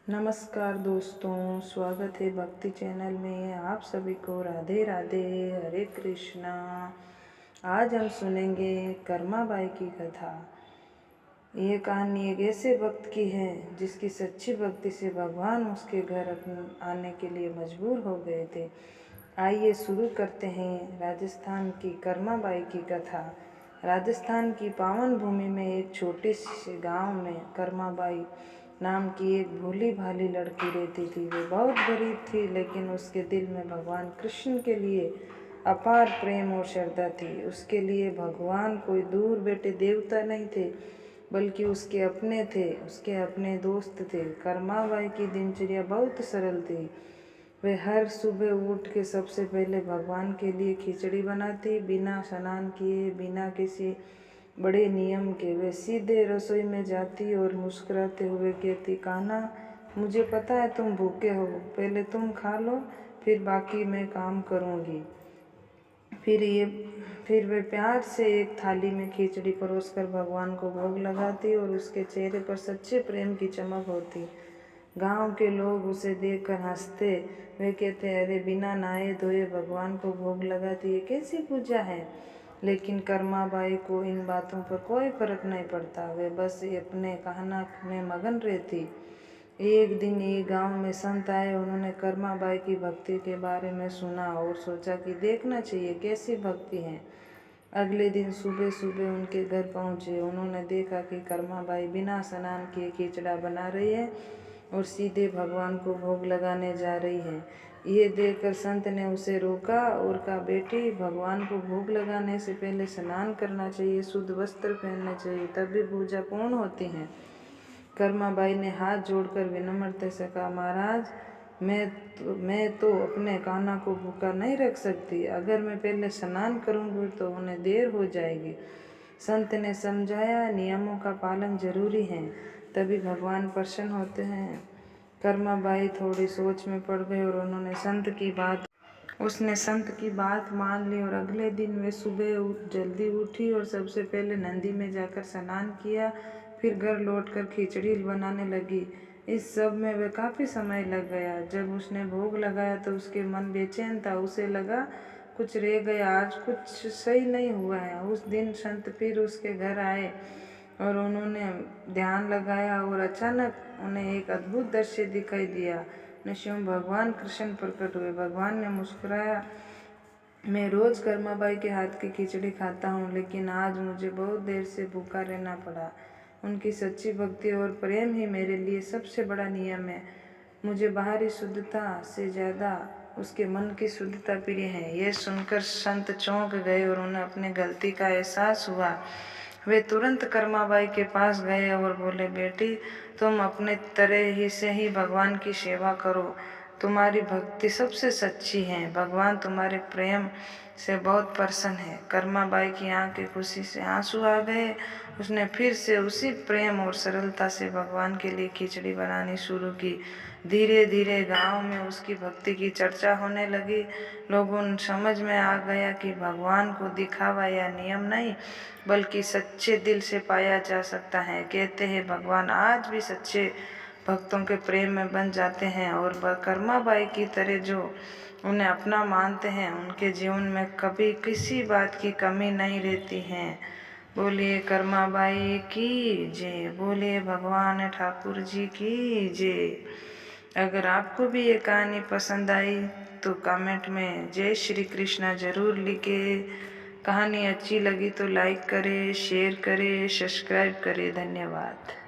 नमस्कार दोस्तों, स्वागत है भक्ति चैनल में। आप सभी को राधे राधे, हरे कृष्णा। आज हम सुनेंगे कर्माबाई की कथा। ये कहानी एक ऐसे भक्त की है जिसकी सच्ची भक्ति से भगवान उसके घर आने के लिए मजबूर हो गए थे। आइए शुरू करते हैं राजस्थान की कर्माबाई की कथा। राजस्थान की पावन भूमि में एक छोटे से गांव में कर्माबाई नाम की एक भोली भाली लड़की रहती थी। वो बहुत गरीब थी, लेकिन उसके दिल में भगवान कृष्ण के लिए अपार प्रेम और श्रद्धा थी। उसके लिए भगवान कोई दूर बैठे देवता नहीं थे, बल्कि उसके अपने थे, उसके अपने दोस्त थे। कर्माबाई की दिनचर्या बहुत सरल थी। वे हर सुबह उठ के सबसे पहले भगवान के लिए खिचड़ी बनाती। बिना स्नान किए, बिना किसी बड़े नियम के वे सीधे रसोई में जाती और मुस्कुराते हुए कहती, कान्हा, मुझे पता है तुम भूखे हो, पहले तुम खा लो, फिर बाकी मैं काम करूँगी। फिर वे प्यार से एक थाली में खिचड़ी परोसकर भगवान को भोग लगाती और उसके चेहरे पर सच्चे प्रेम की चमक होती। गांव के लोग उसे देखकर हंसते। वे कहते, अरे बिना नहाए धोए भगवान को भोग लगाती, ये कैसी पूजा है। लेकिन कर्माबाई को इन बातों पर कोई फर्क नहीं पड़ता। वे बस अपने कहना में मगन रहती। एक दिन एक गांव में संत आए। उन्होंने कर्माबाई की भक्ति के बारे में सुना और सोचा कि देखना चाहिए कैसी भक्ति है। अगले दिन सुबह सुबह उनके घर पहुंचे। उन्होंने देखा कि कर्माबाई बिना स्नान किए खिचड़ा बना रही है और सीधे भगवान को भोग लगाने जा रही है। ये देखकर संत ने उसे रोका और कहा, बेटी, भगवान को भोग लगाने से पहले स्नान करना चाहिए, शुद्ध वस्त्र पहनने चाहिए, तभी पूजा पूर्ण होती है। कर्माबाई ने हाथ जोड़कर विनम्रता से कहा, महाराज, मैं तो अपने कान्हा को भूखा नहीं रख सकती। अगर मैं पहले स्नान करूंगी तो उन्हें देर हो जाएगी। संत ने समझाया, नियमों का पालन जरूरी है, तभी भगवान प्रसन्न होते हैं। कर्माबाई थोड़ी सोच में पड़ गई और उसने संत की बात मान ली और अगले दिन वे सुबह जल्दी उठी और सबसे पहले नदी में जाकर स्नान किया। फिर घर लौटकर खिचड़ी बनाने लगी। इस सब में वे काफ़ी समय लग गया। जब उसने भोग लगाया तो उसके मन बेचैन था। उसे लगा कुछ रह गया, आज कुछ सही नहीं हुआ है। उस दिन संत फिर उसके घर आए और उन्होंने ध्यान लगाया और अचानक उन्हें एक अद्भुत दृश्य दिखाई दिया। स्वयं भगवान कृष्ण प्रकट हुए। भगवान ने मुस्कुराया, मैं रोज कर्माबाई के हाथ की खिचड़ी खाता हूँ, लेकिन आज मुझे बहुत देर से भूखा रहना पड़ा। उनकी सच्ची भक्ति और प्रेम ही मेरे लिए सबसे बड़ा नियम है। मुझे बाहरी शुद्धता से ज़्यादा उसके मन की शुद्धता प्रिय है। यह सुनकर संत चौंक गए और उन्हें अपनी गलती का एहसास हुआ। वे तुरंत कर्माबाई के पास गए और बोले, बेटी, तुम अपने तरह ही से ही भगवान की सेवा करो। तुम्हारी भक्ति सबसे सच्ची है। भगवान तुम्हारे प्रेम से बहुत प्रसन्न है। कर्माबाई की आंखें खुशी से आंसू आ गए। उसने फिर से उसी प्रेम और सरलता से भगवान के लिए खिचड़ी बनानी शुरू की। धीरे धीरे गांव में उसकी भक्ति की चर्चा होने लगी। लोगों समझ में आ गया कि भगवान को दिखावा या नियम नहीं, बल्कि सच्चे दिल से पाया जा सकता है। कहते हैं, भगवान आज भी सच्चे भक्तों के प्रेम में बन जाते हैं और कर्माबाई की तरह जो उन्हें अपना मानते हैं, उनके जीवन में कभी किसी बात की कमी नहीं रहती है। बोलिए कर्माबाई की जय, बोलिए भगवान ठाकुर जी की जय। अगर आपको भी ये कहानी पसंद आई तो कमेंट में जय श्री कृष्णा जरूर लिखें। कहानी अच्छी लगी तो लाइक करें, शेयर करें, सब्सक्राइब करें। धन्यवाद।